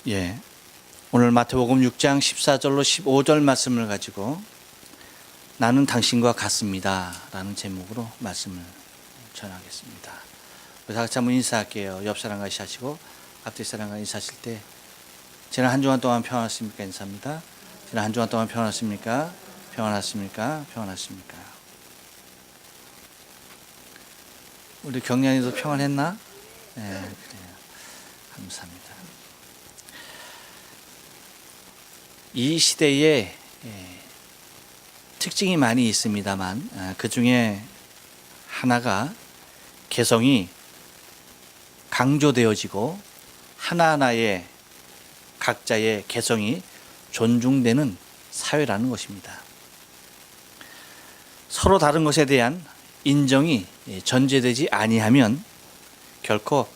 예, 오늘 마태복음 6장 14절로 15절 말씀을 가지고 나는 당신과 같습니다 라는 제목으로 말씀을 전하겠습니다. 우리 다 같이 한번 인사할게요. 옆 사람과 인사하시고 앞뒤 사람과 인사하실 때 지난 한 주간 동안 평안하십니까? 인사합니다. 지난 한 주간 동안 평안하십니까? 평안하십니까? 평안하십니까? 우리 경련이도 평안했나? 네, 그래요. 감사합니다. 이 시대에 특징이 많이 있습니다만 그 중에 하나가 개성이 강조되어지고 하나하나의 각자의 개성이 존중되는 사회라는 것입니다. 서로 다른 것에 대한 인정이 전제되지 아니하면 결코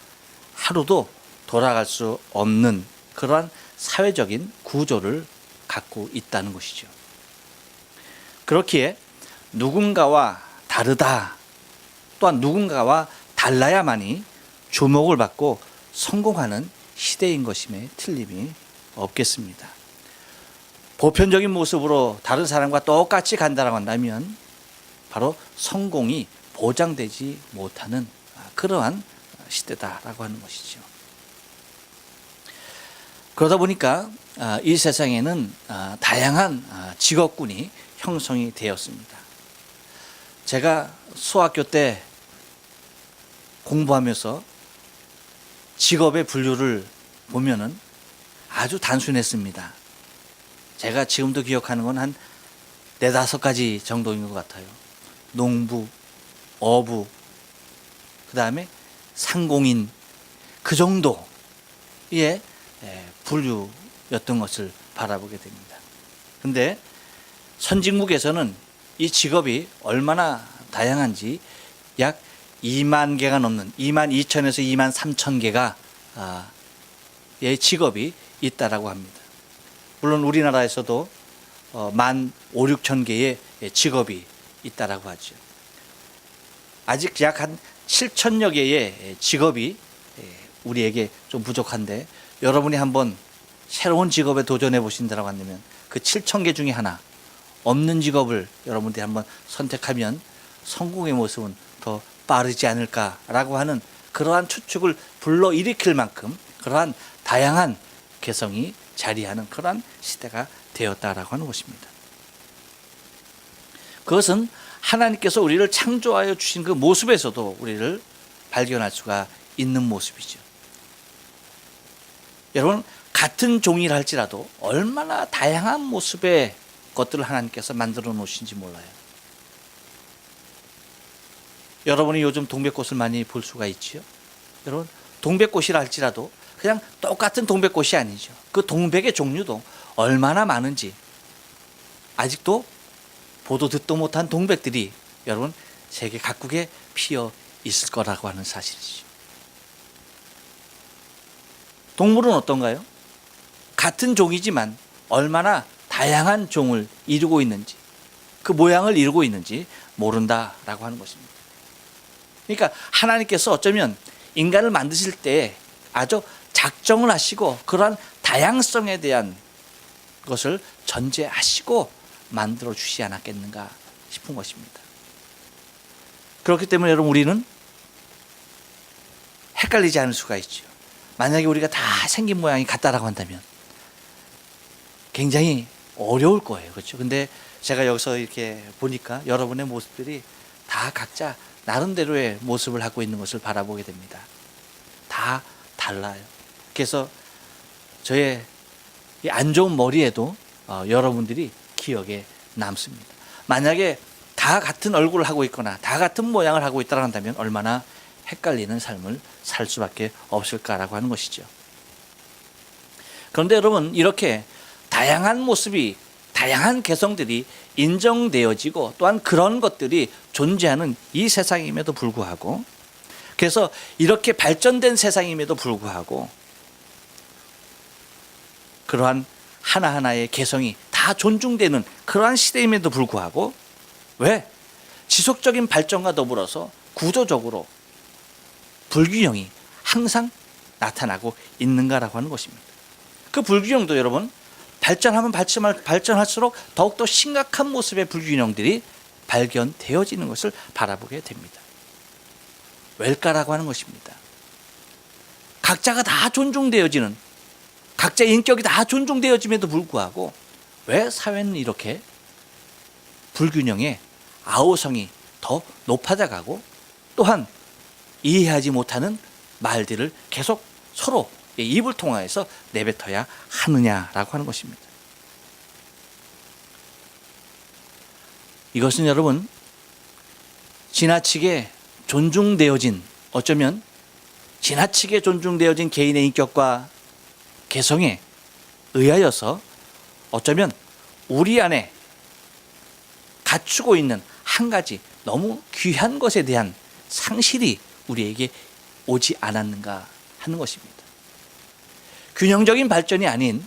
하루도 돌아갈 수 없는 그러한 사회적인 구조를 갖고 있다는 것이죠. 그렇기에 누군가와 다르다 또한 누군가와 달라야만이 주목을 받고 성공하는 시대인 것임에 틀림이 없겠습니다. 보편적인 모습으로 다른 사람과 똑같이 간다고 한다면 바로 성공이 보장되지 못하는 그러한 시대다라고 하는 것이죠. 그러다 보니까 이 세상에는 다양한 직업군이 형성이 되었습니다. 제가 수학교 때 공부하면서 직업의 분류를 보면은 아주 단순했습니다. 제가 지금도 기억하는 건 한 4-5가지 정도인 것 같아요. 농부, 어부, 그 다음에 상공인, 그 정도의 분류였던 것을 바라보게 됩니다. 그런데 선진국에서는 이 직업이 얼마나 다양한지 약 2만 개가 넘는 2만 2천에서 2만 3천 개가 의 직업이 있다라고 합니다. 물론 우리나라에서도 1만 5, 6천 개의 직업이 있다라고 하죠. 아직 약 한 7천여 개의 직업이 우리에게 좀 부족한데 여러분이 한번 새로운 직업에 도전해 보신다고 한다면 그 7천 개 중에 하나 없는 직업을 여러분들이 한번 선택하면 성공의 모습은 더 빠르지 않을까라고 하는 그러한 추측을 불러일으킬 만큼 그러한 다양한 개성이 자리하는 그러한 시대가 되었다라고 하는 것입니다. 그것은 하나님께서 우리를 창조하여 주신 그 모습에서도 우리를 발견할 수가 있는 모습이죠. 여러분, 같은 종이라 할지라도 얼마나 다양한 모습의 것들을 하나님께서 만들어 놓으신지 몰라요. 여러분이 요즘 동백꽃을 많이 볼 수가 있지요. 여러분, 동백꽃이라 할지라도 그냥 똑같은 동백꽃이 아니죠. 그 동백의 종류도 얼마나 많은지 아직도 보도 듣도 못한 동백들이 여러분 세계 각국에 피어 있을 거라고 하는 사실이죠. 동물은 어떤가요? 같은 종이지만 얼마나 다양한 종을 이루고 있는지 그 모양을 이루고 있는지 모른다라고 하는 것입니다. 그러니까 하나님께서 어쩌면 인간을 만드실 때 아주 작정을 하시고 그러한 다양성에 대한 것을 전제하시고 만들어 주시지 않았겠는가 싶은 것입니다. 그렇기 때문에 여러분 우리는 헷갈리지 않을 수가 있죠. 만약에 우리가 다 생긴 모양이 같다라고 한다면 굉장히 어려울 거예요. 그렇죠? 근데 제가 여기서 이렇게 보니까 여러분의 모습들이 다 각자 나름대로의 모습을 하고 있는 것을 바라보게 됩니다. 다 달라요. 그래서 저의 이 안 좋은 머리에도 여러분들이 기억에 남습니다. 만약에 다 같은 얼굴을 하고 있거나 다 같은 모양을 하고 있다고 한다면 얼마나 헷갈리는 삶을 살 수밖에 없을까라고 하는 것이죠. 그런데 여러분 이렇게 다양한 모습이 다양한 개성들이 인정되어지고 또한 그런 것들이 존재하는 이 세상임에도 불구하고 그래서 이렇게 발전된 세상임에도 불구하고 그러한 하나하나의 개성이 다 존중되는 그러한 시대임에도 불구하고 왜 지속적인 발전과 더불어서 구조적으로 불균형이 항상 나타나고 있는가라고 하는 것입니다. 그 불균형도 여러분 발전하면 발전할수록 더욱더 심각한 모습의 불균형들이 발견되어지는 것을 바라보게 됩니다. 왜일까라고 하는 것입니다. 각자가 다 존중되어지는, 각자의 인격이 다 존중되어짐에도 불구하고 왜 사회는 이렇게 불균형의 아우성이 더 높아져가고 또한 이해하지 못하는 말들을 계속 서로 입을 통하여서 내뱉어야 하느냐라고 하는 것입니다. 이것은 여러분 지나치게 존중되어진, 어쩌면 지나치게 존중되어진 개인의 인격과 개성에 의하여서 어쩌면 우리 안에 갖추고 있는 한 가지 너무 귀한 것에 대한 상실이 우리에게 오지 않았는가 하는 것입니다. 균형적인 발전이 아닌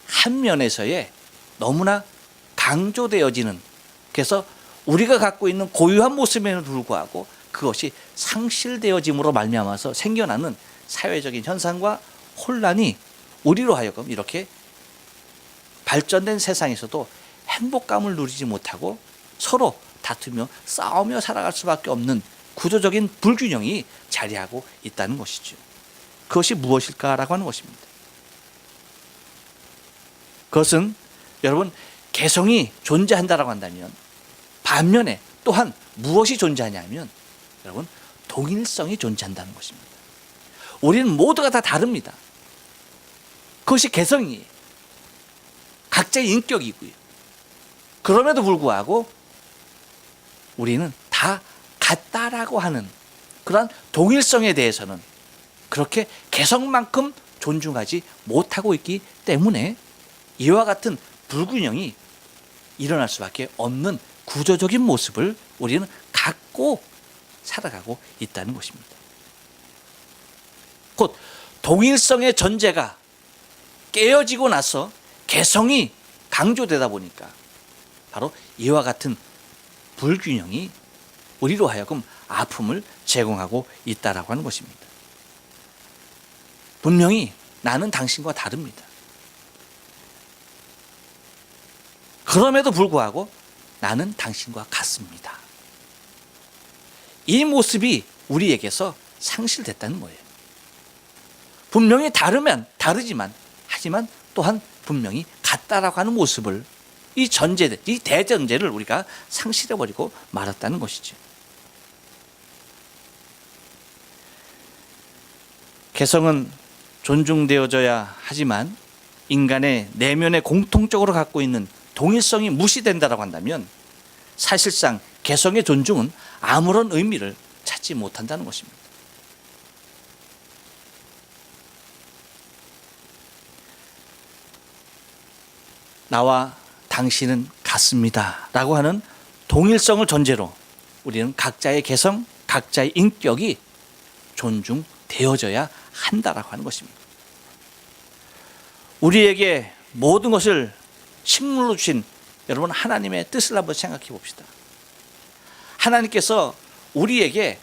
한 면에서의 너무나 강조되어지는, 그래서 우리가 갖고 있는 고유한 모습에도 불구하고 그것이 상실되어짐으로 말미암아서 생겨나는 사회적인 현상과 혼란이 우리로 하여금 이렇게 발전된 세상에서도 행복감을 누리지 못하고 서로 다투며 싸우며 살아갈 수밖에 없는 구조적인 불균형이 자리하고 있다는 것이죠. 그것이 무엇일까라고 하는 것입니다. 그것은 여러분 개성이 존재한다라고 한다면 반면에 또한 무엇이 존재하냐면 여러분 동일성이 존재한다는 것입니다. 우리는 모두가 다 다릅니다. 그것이 개성이에요. 각자의 인격이고요. 그럼에도 불구하고 우리는 다 같다라고 하는 그러한 동일성에 대해서는 그렇게 개성만큼 존중하지 못하고 있기 때문에 이와 같은 불균형이 일어날 수밖에 없는 구조적인 모습을 우리는 갖고 살아가고 있다는 것입니다. 곧 동일성의 전제가 깨어지고 나서 개성이 강조되다 보니까 바로 이와 같은 불균형이 우리로 하여금 아픔을 제공하고 있다라고 하는 것입니다. 분명히 나는 당신과 다릅니다. 그럼에도 불구하고 나는 당신과 같습니다. 이 모습이 우리에게서 상실됐다는 거예요. 분명히 다르지만 하지만 또한 분명히 같다라고 하는 모습을 이 전제들, 이 대전제를 우리가 상실해버리고 말았다는 것이죠. 개성은 존중되어져야 하지만 인간의 내면에 공통적으로 갖고 있는 동일성이 무시된다라고 한다면 사실상 개성의 존중은 아무런 의미를 찾지 못한다는 것입니다. 나와 당신은 같습니다 라고 하는 동일성을 전제로 우리는 각자의 개성, 각자의 인격이 존중되어져야 한다라고 하는 것입니다. 우리에게 모든 것을 식물로 주신 여러분 하나님의 뜻을 한번 생각해 봅시다. 하나님께서 우리에게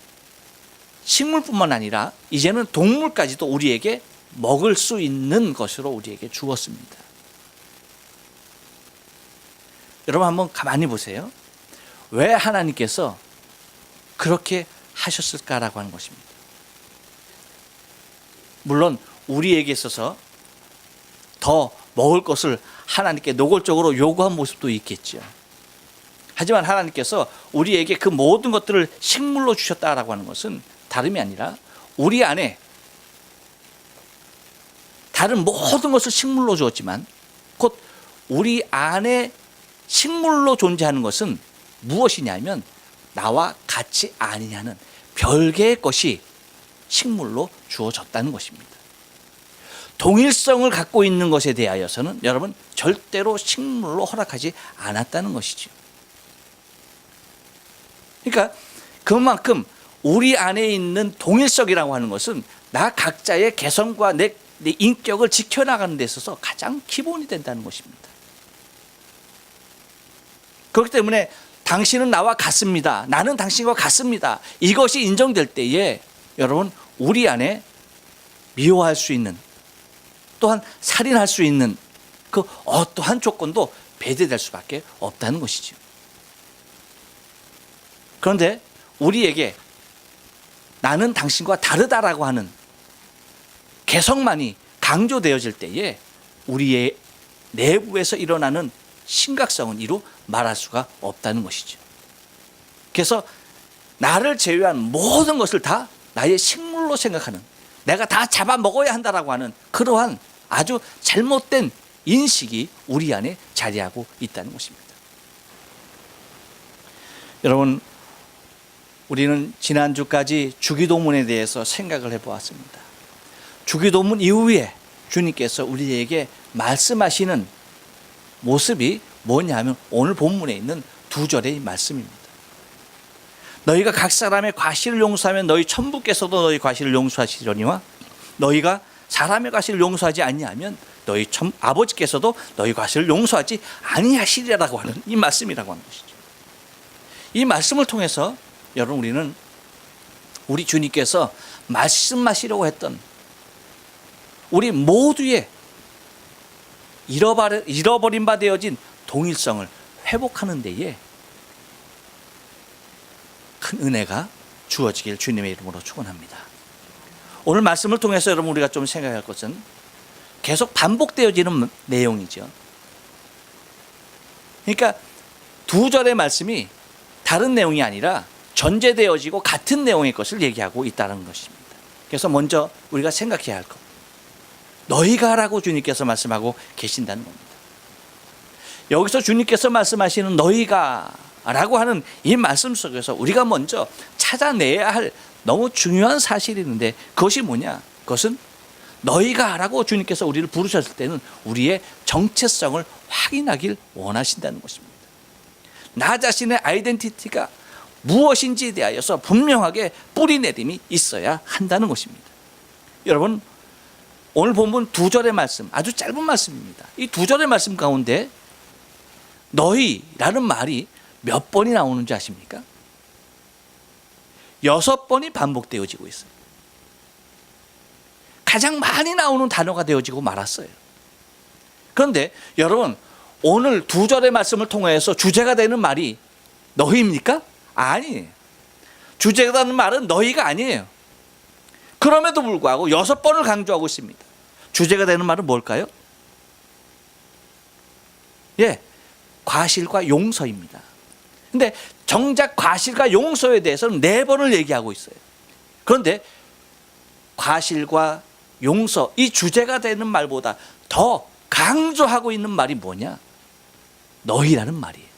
식물뿐만 아니라 이제는 동물까지도 우리에게 먹을 수 있는 것으로 우리에게 주었습니다. 여러분 한번 가만히 보세요. 왜 하나님께서 그렇게 하셨을까라고 하는 것입니다. 물론 우리에게 있어서 더 먹을 것을 하나님께 노골적으로 요구한 모습도 있겠죠. 하지만 하나님께서 우리에게 그 모든 것들을 식물로 주셨다라고 하는 것은 다름이 아니라 우리 안에 다른 모든 것을 식물로 주었지만 곧 우리 안에 식물로 존재하는 것은 무엇이냐면 나와 같이 아니냐는 별개의 것이 식물로 주어졌다는 것입니다. 동일성을 갖고 있는 것에 대하여서는 여러분 절대로 식물로 허락하지 않았다는 것이죠. 그러니까 그만큼 우리 안에 있는 동일성이라고 하는 것은 나 각자의 개성과 내 인격을 지켜나가는 데 있어서 가장 기본이 된다는 것입니다. 그렇기 때문에 당신은 나와 같습니다. 나는 당신과 같습니다. 이것이 인정될 때에 여러분 우리 안에 미워할 수 있는 또한 살인할 수 있는 그 어떠한 조건도 배제될 수밖에 없다는 것이죠. 그런데 우리에게 나는 당신과 다르다라고 하는 개성만이 강조되어질 때에 우리의 내부에서 일어나는 심각성은 이루 말할 수가 없다는 것이죠. 그래서 나를 제외한 모든 것을 다 나의 식물로 생각하는, 내가 다 잡아먹어야 한다라고 하는 그러한 아주 잘못된 인식이 우리 안에 자리하고 있다는 것입니다. 여러분, 우리는 지난주까지 주기도문에 대해서 생각을 해보았습니다. 주기도문 이후에 주님께서 우리에게 말씀하시는 모습이 뭐냐 하면 오늘 본문에 있는 2절의 말씀입니다. 너희가 각 사람의 과실을 용서하면 너희 천부께서도 너희 과실을 용서하시려니와 너희가 사람의 과실을 용서하지 아니하면 너희 아버지께서도 너희 과실을 용서하지 아니하시리라고 하는 이 말씀이라고 하는 것이죠. 이 말씀을 통해서 여러분, 우리는 우리 주님께서 말씀하시려고 했던 우리 모두의 잃어버린 바 되어진 동일성을 회복하는 데에 큰 은혜가 주어지길 주님의 이름으로 축원합니다. 오늘 말씀을 통해서 여러분, 우리가 좀 생각할 것은 계속 반복되어지는 내용이죠. 그러니까 2절의 말씀이 다른 내용이 아니라 전제되어지고 같은 내용의 것을 얘기하고 있다는 것입니다. 그래서 먼저 우리가 생각해야 할 것, 너희가 라고 주님께서 말씀하고 계신다는 겁니다. 여기서 주님께서 말씀하시는 너희가 라고 하는 이 말씀 속에서 우리가 먼저 찾아내야 할 너무 중요한 사실이 있는데, 그것이 뭐냐? 그것은 너희가 라고 주님께서 우리를 부르셨을 때는 우리의 정체성을 확인하길 원하신다는 것입니다. 나 자신의 아이덴티티가 무엇인지에 대하여서 분명하게 뿌리내림이 있어야 한다는 것입니다. 여러분, 오늘 본문 2절의 말씀, 아주 짧은 말씀입니다. 이 2절의 말씀 가운데 너희라는 말이 몇 번이 나오는지 아십니까? 6번이 반복되어지고 있어요. 가장 많이 나오는 단어가 되어지고 말았어요. 그런데 여러분, 오늘 2절의 말씀을 통해서 주제가 되는 말이 너희입니까? 아니에요. 주제가 되는 말은 너희가 아니에요. 그럼에도 불구하고 6번을 강조하고 있습니다. 주제가 되는 말은 뭘까요? 예, 과실과 용서입니다. 근데 정작 과실과 용서에 대해서는 4번을 얘기하고 있어요. 그런데 과실과 용서, 이 주제가 되는 말보다 더 강조하고 있는 말이 뭐냐? 너희라는 말이에요.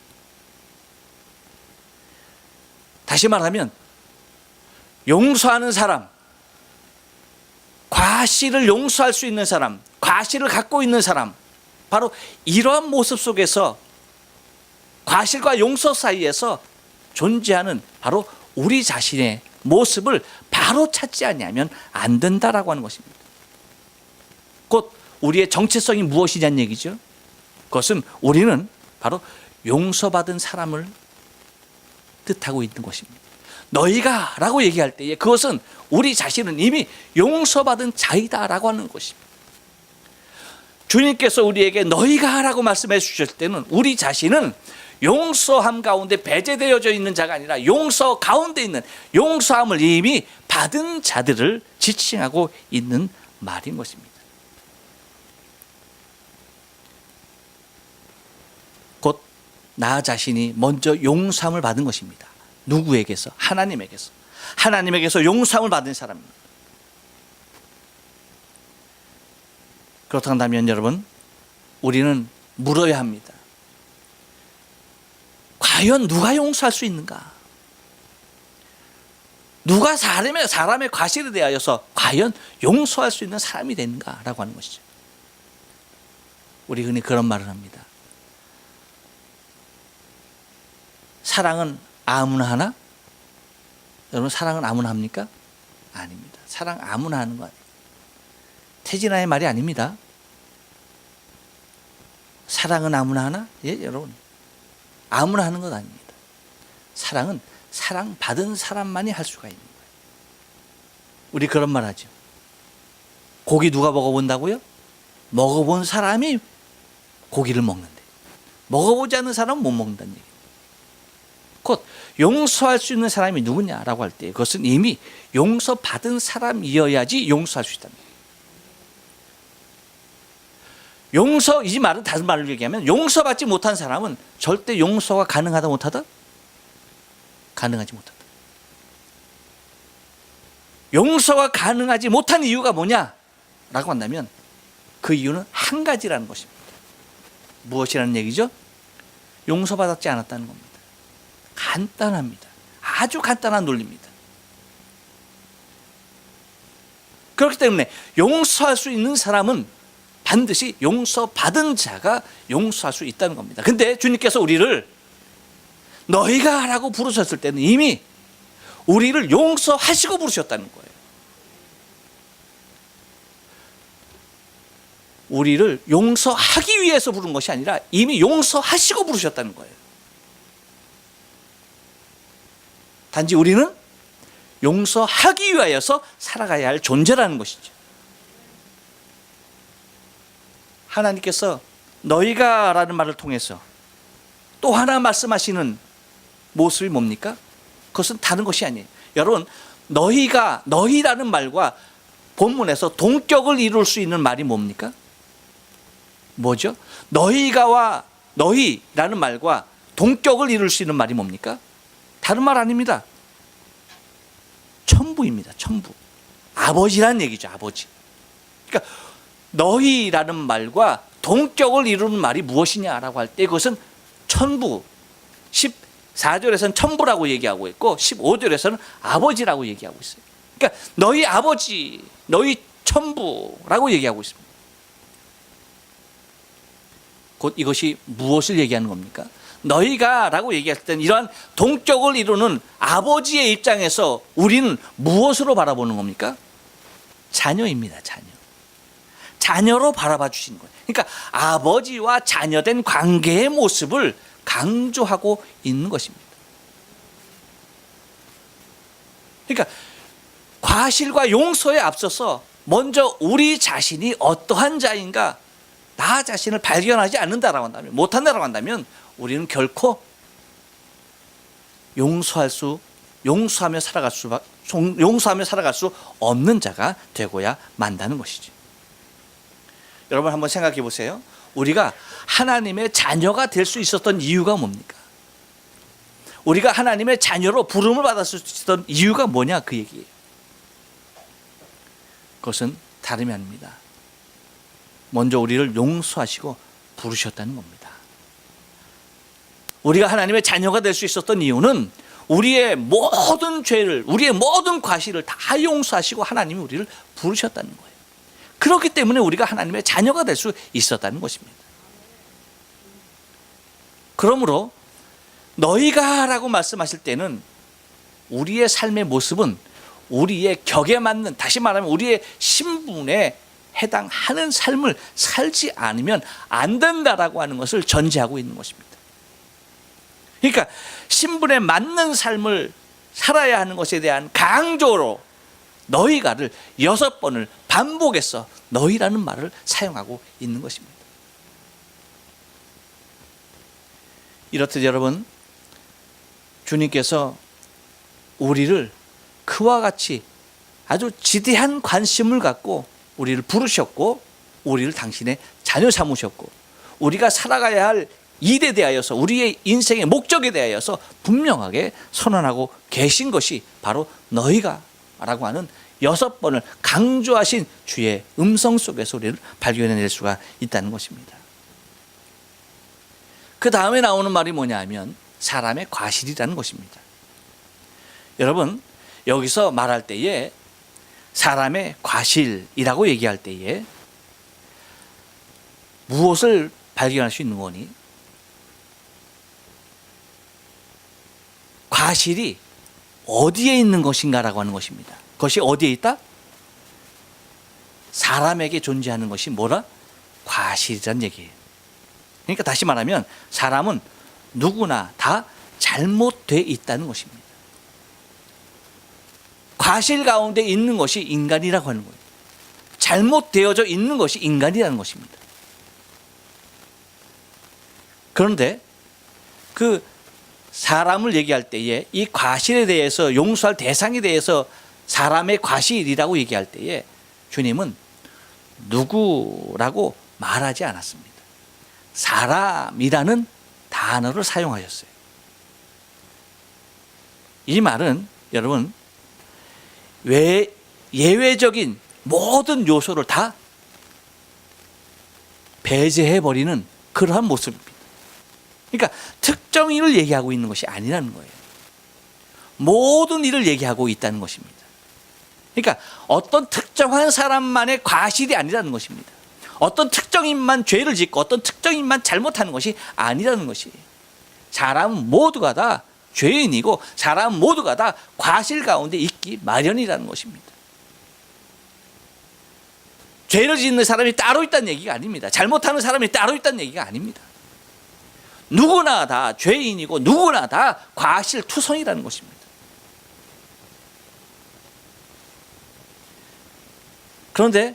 다시 말하면 용서하는 사람, 과실을 용서할 수 있는 사람, 과실을 갖고 있는 사람, 바로 이러한 모습 속에서 과실과 용서 사이에서 존재하는 바로 우리 자신의 모습을 바로 찾지 아니하면 안 된다라고 하는 것입니다. 곧 우리의 정체성이 무엇이냐는 얘기죠. 그것은 우리는 바로 용서받은 사람을 뜻하고 있는 것입니다. 너희가 라고 얘기할 때에 그것은 우리 자신은 이미 용서받은 자이다라고 하는 것입니다. 주님께서 우리에게 너희가 라고 말씀해 주셨을 때는 우리 자신은 용서함 가운데 배제되어져 있는 자가 아니라 용서 가운데 있는, 용서함을 이미 받은 자들을 지칭하고 있는 말인 것입니다. 곧 나 자신이 먼저 용서함을 받은 것입니다. 누구에게서? 하나님에게서. 하나님에게서 용서함을 받은 사람입니다. 그렇다면 여러분, 우리는 물어야 합니다. 과연 누가 용서할 수 있는가? 누가 사람의 과실에 대하여서 과연 용서할 수 있는 사람이 되는가라고 하는 것이죠. 우리 흔히 그런 말을 합니다. 사랑은 아무나 하나? 여러분, 사랑은 아무나 합니까? 아닙니다. 사랑 아무나 하는 거 아니에요. 태진아의 말이 아닙니다. 사랑은 아무나 하나? 예, 여러분. 아무나 하는 것 아닙니다. 사랑은 사랑받은 사람만이 할 수가 있는 거예요. 우리 그런 말 하죠. 고기 누가 먹어본다고요? 먹어본 사람이 고기를 먹는데 먹어보지 않는 사람은 못 먹는다는 얘기예요. 곧 용서할 수 있는 사람이 누구냐라고 할 때 그것은 이미 용서받은 사람이어야지 용서할 수 있다는 거예요. 용서, 이 말은 다른 말로 얘기하면 용서받지 못한 사람은 절대 용서가 가능하다 못하다? 가능하지 못하다. 용서가 가능하지 못한 이유가 뭐냐라고 한다면 그 이유는 한 가지라는 것입니다. 무엇이라는 얘기죠? 용서받지 않았다는 겁니다. 간단합니다. 아주 간단한 논리입니다. 그렇기 때문에 용서할 수 있는 사람은 반드시 용서받은 자가 용서할 수 있다는 겁니다. 근데 주님께서 우리를 너희가 라고 부르셨을 때는 이미 우리를 용서하시고 부르셨다는 거예요. 우리를 용서하기 위해서 부른 것이 아니라 이미 용서하시고 부르셨다는 거예요. 단지 우리는 용서하기 위하여서 살아가야 할 존재라는 것이죠. 하나님께서 너희가 라는 말을 통해서 또 하나 말씀하시는 모습이 뭡니까? 그것은 다른 것이 아니에요. 여러분, 너희가, 너희라는 말과 본문에서 동격을 이룰 수 있는 말이 뭡니까? 뭐죠? 너희가와 너희라는 말과 동격을 이룰 수 있는 말이 뭡니까? 다른 말 아닙니다. 천부입니다. 천부. 아버지라는 얘기죠. 아버지. 그러니까 너희라는 말과 동격을 이루는 말이 무엇이냐라고 할 때 그것은 천부. 14절에서는 천부라고 얘기하고 있고 15절에서는 아버지라고 얘기하고 있어요. 그러니까 너희 아버지, 너희 천부라고 얘기하고 있습니다. 곧 이것이 무엇을 얘기하는 겁니까? 너희가 라고 얘기할 때는 이러한 동격을 이루는 아버지의 입장에서 우리는 무엇으로 바라보는 겁니까? 자녀입니다. 자녀. 자녀로 바라봐 주시는 거예요. 그러니까 아버지와 자녀된 관계의 모습을 강조하고 있는 것입니다. 그러니까 과실과 용서에 앞서서 먼저 우리 자신이 어떠한 자인가 나 자신을 발견하지 않는다라고 한다면, 못한다라고 한다면 우리는 결코 용서하며 살아갈 수 없는 자가 되고야 만다는 것이죠. 여러분 한번 생각해 보세요. 우리가 하나님의 자녀가 될 수 있었던 이유가 뭡니까? 우리가 하나님의 자녀로 부름을 받을 수 있었던 이유가 뭐냐 그 얘기예요. 그것은 다름이 아닙니다. 먼저 우리를 용서하시고 부르셨다는 겁니다. 우리가 하나님의 자녀가 될 수 있었던 이유는 우리의 모든 죄를, 우리의 모든 과실을 다 용서하시고 하나님이 우리를 부르셨다는 거예요. 그렇기 때문에 우리가 하나님의 자녀가 될 수 있었다는 것입니다. 그러므로 너희가 라고 말씀하실 때는 우리의 삶의 모습은 우리의 격에 맞는, 다시 말하면 우리의 신분에 해당하는 삶을 살지 않으면 안 된다라고 하는 것을 전제하고 있는 것입니다. 그러니까 신분에 맞는 삶을 살아야 하는 것에 대한 강조로 너희가를 6번을 반복해서 너희라는 말을 사용하고 있는 것입니다. 이렇듯 여러분, 주님께서 우리를 그와 같이 아주 지대한 관심을 갖고 우리를 부르셨고 우리를 당신의 자녀 삼으셨고 우리가 살아가야 할 일에 대하여서 우리의 인생의 목적에 대하여서 분명하게 선언하고 계신 것이 바로 너희가 라고 하는 6번을 강조하신 주의 음성 속에서 우리를 발견해낼 수가 있다는 것입니다. 그 다음에 나오는 말이 뭐냐 하면 사람의 과실이라는 것입니다. 여러분, 여기서 말할 때에 사람의 과실이라고 얘기할 때에 무엇을 발견할 수 있는 거니? 과실이 어디에 있는 것인가라고 하는 것입니다. 그것이 어디에 있다? 사람에게 존재하는 것이 뭐라? 과실이란 얘기예요. 그러니까 다시 말하면 사람은 누구나 다 잘못되어 있다는 것입니다. 과실 가운데 있는 것이 인간이라고 하는 거예요. 잘못되어져 있는 것이 인간이라는 것입니다. 그런데 그 사람을 얘기할 때에 이 과실에 대해서 용서할 대상에 대해서 사람의 과실이라고 얘기할 때에 주님은 누구라고 말하지 않았습니다. 사람이라는 단어를 사용하셨어요. 이 말은 여러분 예외적인 모든 요소를 다 배제해버리는 그러한 모습입니다. 그러니까 특정 일을 얘기하고 있는 것이 아니라는 거예요. 모든 일을 얘기하고 있다는 것입니다. 그러니까 어떤 특정한 사람만의 과실이 아니라는 것입니다. 어떤 특정인만 죄를 짓고 어떤 특정인만 잘못하는 것이 아니라는 것이에요. 사람 모두가 다 죄인이고 사람 모두가 다 과실 가운데 있기 마련이라는 것입니다. 죄를 짓는 사람이 따로 있다는 얘기가 아닙니다. 잘못하는 사람이 따로 있다는 얘기가 아닙니다. 누구나 다 죄인이고 누구나 다 과실투성이라는 것입니다. 그런데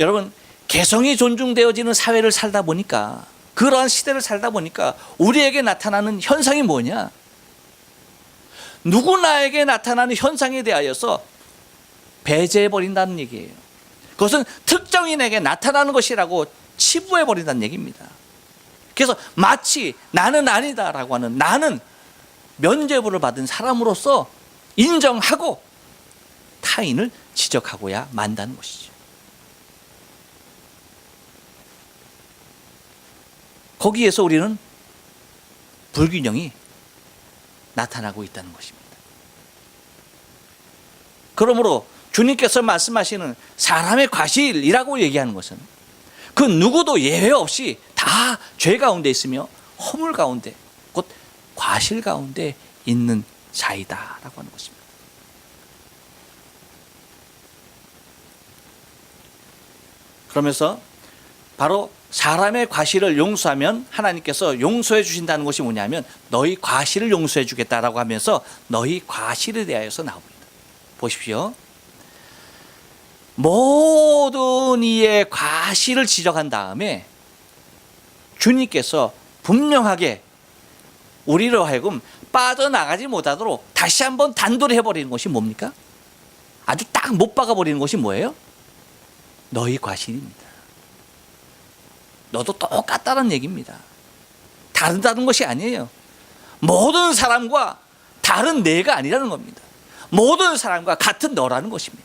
여러분 개성이 존중되어지는 사회를 살다 보니까 그러한 시대를 살다 보니까 우리에게 나타나는 현상이 뭐냐? 누구나에게 나타나는 현상에 대하여서 배제해버린다는 얘기예요. 그것은 특정인에게 나타나는 것이라고 치부해버린다는 얘기입니다. 그래서 마치 나는 아니다라고 하는 나는 면죄부를 받은 사람으로서 인정하고 타인을 지적하고야 만다는 것이죠. 거기에서 우리는 불균형이 나타나고 있다는 것입니다. 그러므로 주님께서 말씀하시는 사람의 과실이라고 얘기하는 것은 그 누구도 예외 없이 다 죄 가운데 있으며 허물 가운데 곧 과실 가운데 있는 자이다라고 하는 것입니다. 그러면서 바로 사람의 과실을 용서하면 하나님께서 용서해 주신다는 것이 뭐냐면 너희 과실을 용서해 주겠다라고 하면서 너희 과실에 대하여서 나옵니다. 보십시오. 모든 이의 과실을 지적한 다음에 주님께서 분명하게 우리로 하여금 빠져나가지 못하도록 다시 한번 단도를 해버리는 것이 뭡니까? 아주 딱 못 박아버리는 것이 뭐예요? 너희 과실입니다. 너도 똑같다는 얘기입니다. 다르다는 것이 아니에요. 모든 사람과 다른 내가 아니라는 겁니다. 모든 사람과 같은 너라는 것입니다.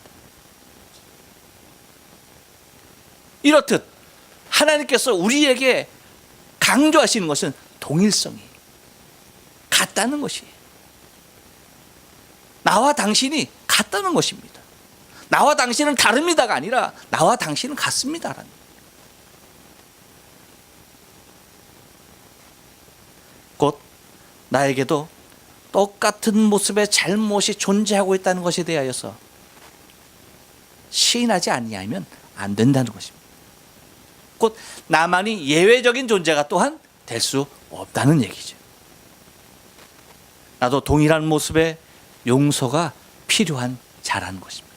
이렇듯 하나님께서 우리에게 강조하시는 것은 동일성이 같다는 것이에요. 나와 당신이 같다는 것입니다. 나와 당신은 다릅니다가 아니라 나와 당신은 같습니다라는 거예요. 곧 나에게도 똑같은 모습의 잘못이 존재하고 있다는 것에 대하여서 시인하지 아니하면 안 된다는 것입니다. 곧 나만이 예외적인 존재가 또한 될 수 없다는 얘기죠. 나도 동일한 모습의 용서가 필요한 자라는 것입니다.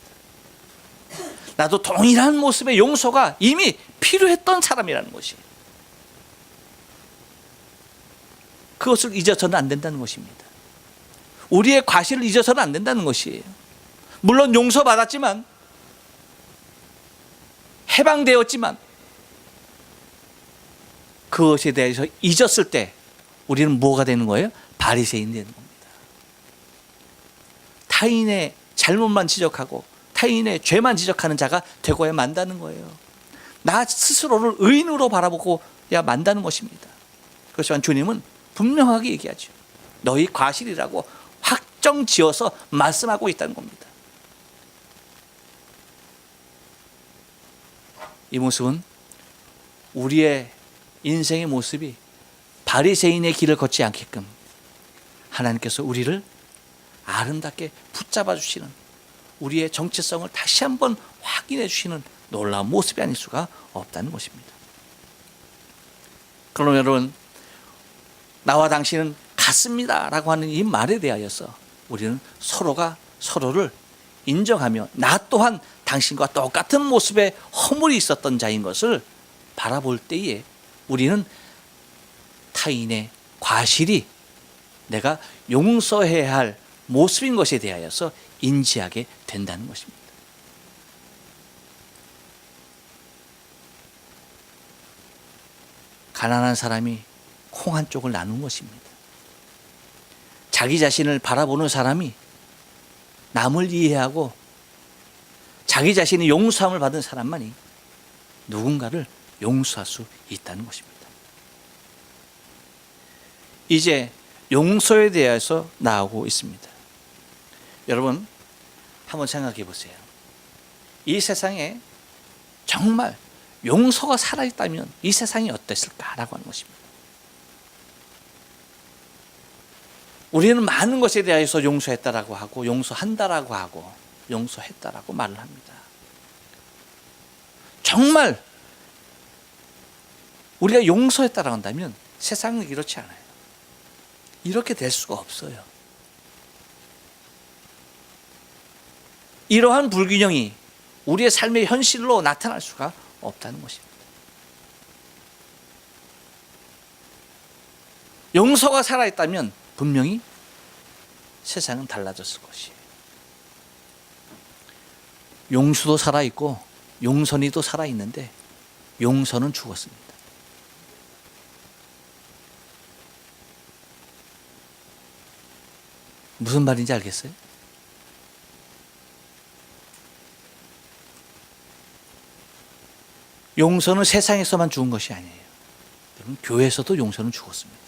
나도 동일한 모습의 용서가 이미 필요했던 사람이라는 것이에요. 그것을 잊어서는 안 된다는 것입니다. 우리의 과실을 잊어서는 안 된다는 것이에요. 물론 용서받았지만 해방되었지만 그것에 대해서 잊었을 때 우리는 뭐가 되는 거예요? 바리새인 되는 겁니다. 타인의 잘못만 지적하고 타인의 죄만 지적하는 자가 되고야 만다는 거예요. 나 스스로를 의인으로 바라보고야 만다는 것입니다. 그렇지만 주님은 분명하게 얘기하죠. 너희 과실이라고 확정 지어서 말씀하고 있다는 겁니다. 이 모습은 우리의 인생의 모습이 바리새인의 길을 걷지 않게끔 하나님께서 우리를 아름답게 붙잡아 주시는 우리의 정체성을 다시 한번 확인해 주시는 놀라운 모습이 아닐 수가 없다는 것입니다. 그러면 여러분 나와 당신은 같습니다 라고 하는 이 말에 대하여서 우리는 서로가 서로를 인정하며 나 또한 당신과 똑같은 모습의 허물이 있었던 자인 것을 바라볼 때에 우리는 타인의 과실이 내가 용서해야 할 모습인 것에 대하여서 인지하게 된다는 것입니다. 가난한 사람이 콩 한 쪽을 나눈 것입니다. 자기 자신을 바라보는 사람이 남을 이해하고 자기 자신이 용서함을 받은 사람만이 누군가를 용서할 수 있다는 것입니다. 이제 용서에 대해서 나오고 있습니다. 여러분 한번 생각해 보세요. 이 세상에 정말 용서가 살아있다면 이 세상이 어땠을까라고 하는 것입니다. 우리는 많은 것에 대해서 용서했다라고 하고 용서한다라고 하고 용서했다라고 말을 합니다. 정말 우리가 용서했다라고 한다면 세상은 이렇지 않아요. 이렇게 될 수가 없어요. 이러한 불균형이 우리의 삶의 현실로 나타날 수가 없다는 것입니다. 용서가 살아있다면 분명히 세상은 달라졌을 것이에요. 용수도 살아있고 용선이도 살아있는데 용선은 죽었습니다. 무슨 말인지 알겠어요? 용서는 세상에서만 죽은 것이 아니에요. 여러분, 교회에서도 용서는 죽었습니다.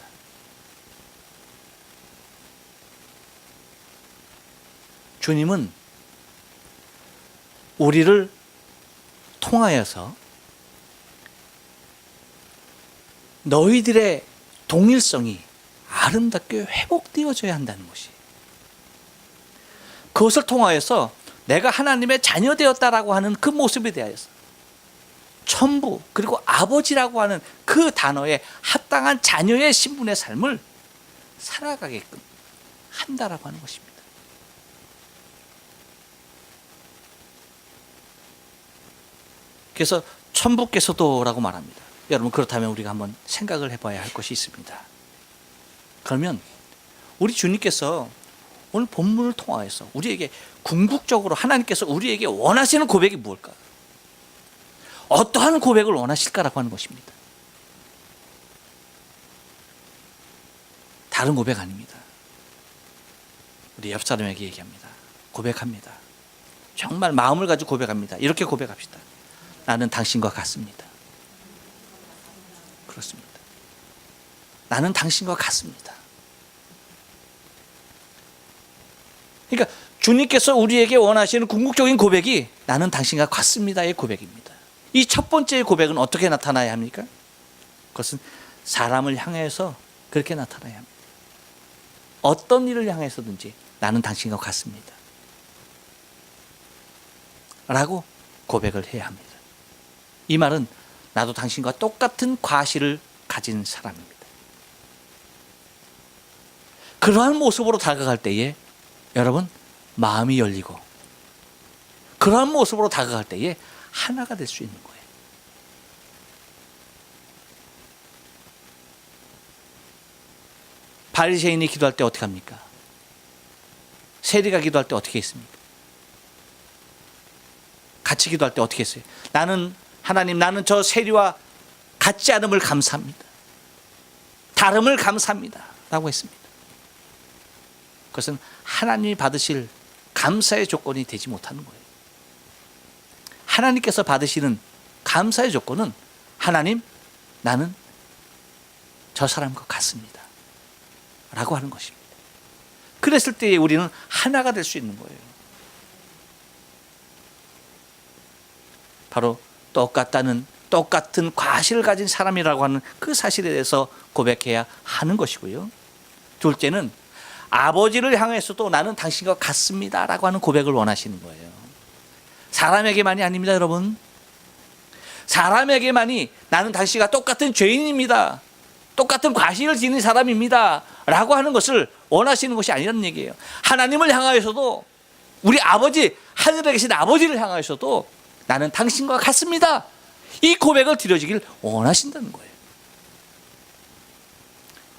주님은 우리를 통하여서 너희들의 동일성이 아름답게 회복되어져야 한다는 것이, 그것을 통하여서 내가 하나님의 자녀 되었다라고 하는 그 모습에 대하여서 천부 그리고 아버지라고 하는 그 단어에 합당한 자녀의 신분의 삶을 살아가게끔 한다라고 하는 것입니다. 그래서 천부께서도라고 말합니다. 여러분, 그렇다면 우리가 한번 생각을 해봐야 할 것이 있습니다. 그러면 우리 주님께서 오늘 본문을 통하여서 우리에게 궁극적으로 하나님께서 우리에게 원하시는 고백이 무엇일까? 어떠한 고백을 원하실까라고 하는 것입니다. 다른 고백 아닙니다. 우리 옆 사람에게 얘기합니다. 고백합니다. 정말 마음을 가지고 고백합니다. 이렇게 고백합시다. 나는 당신과 같습니다. 그렇습니다. 나는 당신과 같습니다. 그러니까 주님께서 우리에게 원하시는 궁극적인 고백이 나는 당신과 같습니다의 고백입니다. 이 첫 번째의 고백은 어떻게 나타나야 합니까? 그것은 사람을 향해서 그렇게 나타나야 합니다. 어떤 일을 향해서든지 나는 당신과 같습니다 라고 고백을 해야 합니다. 이 말은 나도 당신과 똑같은 과실을 가진 사람입니다. 그러한 모습으로 다가갈 때에 여러분, 마음이 열리고 그러한 모습으로 다가갈 때에 하나가 될 수 있는 거예요. 바리새인이 기도할 때 어떻게 합니까? 세리가 기도할 때 어떻게 했습니까? 같이 기도할 때 어떻게 했어요? 나는 하나님, 나는 저 세리와 같지 않음을 감사합니다. 다름을 감사합니다 라고 했습니다. 그것은 하나님이 받으실 감사의 조건이 되지 못하는 거예요. 하나님께서 받으시는 감사의 조건은 하나님, 나는 저 사람과 같습니다 라고 하는 것입니다. 그랬을 때에 우리는 하나가 될 수 있는 거예요. 바로 똑같은 과실을 가진 사람이라고 하는 그 사실에 대해서 고백해야 하는 것이고요. 둘째는 아버지를 향해서도 나는 당신과 같습니다 라고 하는 고백을 원하시는 거예요. 사람에게만이 아닙니다, 여러분. 사람에게만이 나는 당신과 똑같은 죄인입니다, 똑같은 과실을 지닌 사람입니다 라고 하는 것을 원하시는 것이 아니라는 얘기예요. 하나님을 향하여서도 우리 아버지 하늘에 계신 아버지를 향하셔도 나는 당신과 같습니다. 이 고백을 드려지길 원하신다는 거예요.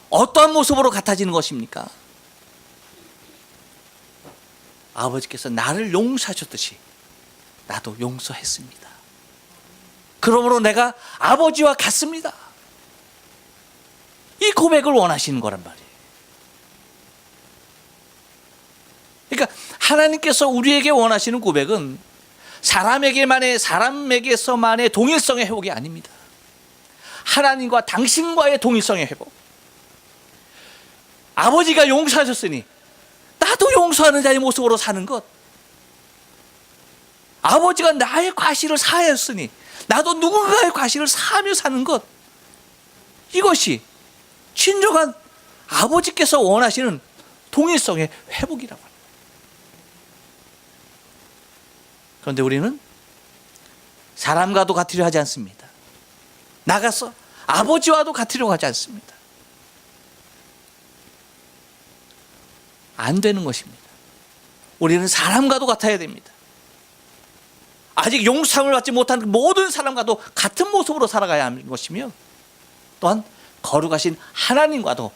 어떠한 모습으로 같아지는 것입니까? 아버지께서 나를 용서하셨듯이 나도 용서했습니다. 그러므로 내가 아버지와 같습니다. 이 고백을 원하시는 거란 말이에요. 그러니까 하나님께서 우리에게 원하시는 고백은 사람에게서만의 동일성의 회복이 아닙니다. 하나님과 당신과의 동일성의 회복. 아버지가 용서하셨으니 나도 용서하는 자의 모습으로 사는 것. 아버지가 나의 과실을 사하였으니 나도 누군가의 과실을 사하며 사는 것. 이것이 진정한 아버지께서 원하시는 동일성의 회복이라고 합니다. 그런데 우리는 사람과도 같으려 하지 않습니다. 나가서 아버지와도 같으려고 하지 않습니다. 안 되는 것입니다. 우리는 사람과도 같아야 됩니다. 아직 용서함을 받지 못한 모든 사람과도 같은 모습으로 살아가야 하는 것이며, 또한 거룩하신 하나님과도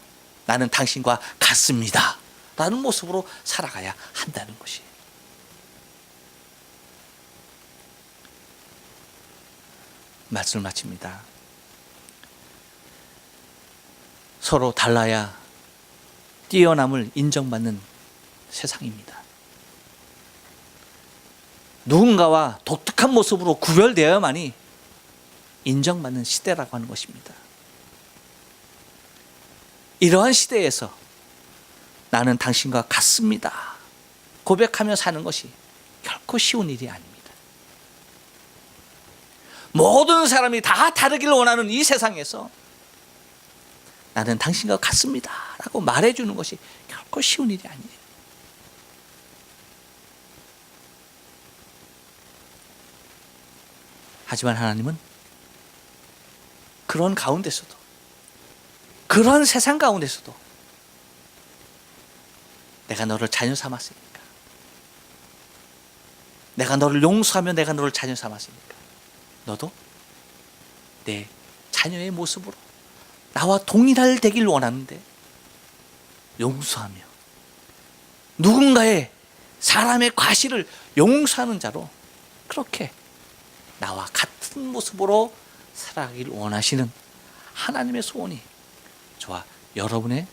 나는 당신과 같습니다 라는 모습으로 살아가야 한다는 것이에요. 말씀을 마칩니다. 서로 달라야 뛰어남을 인정받는 세상입니다. 누군가와 독특한 모습으로 구별되어야만이 인정받는 시대라고 하는 것입니다. 이러한 시대에서 나는 당신과 같습니다 고백하며 사는 것이 결코 쉬운 일이 아닙니다. 모든 사람이 다 다르기를 원하는 이 세상에서 나는 당신과 같습니다 라고 말해주는 것이 결코 쉬운 일이 아니에요. 하지만 하나님은 그런 가운데서도, 그런 세상 가운데서도 내가 너를 자녀 삼았으니까, 내가 너를 용서하며 내가 너를 자녀 삼았으니까 너도 내 자녀의 모습으로 나와 동일할 되길 원하는데, 용서하며 누군가의 사람의 과실을 용서하는 자로 그렇게 나와 같은 모습으로 살아가길 원하시는 하나님의 소원이 저와 여러분의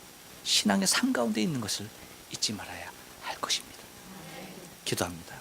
신앙의 삶 가운데 있는 것을 잊지 말아야 할 것입니다. 기도합니다.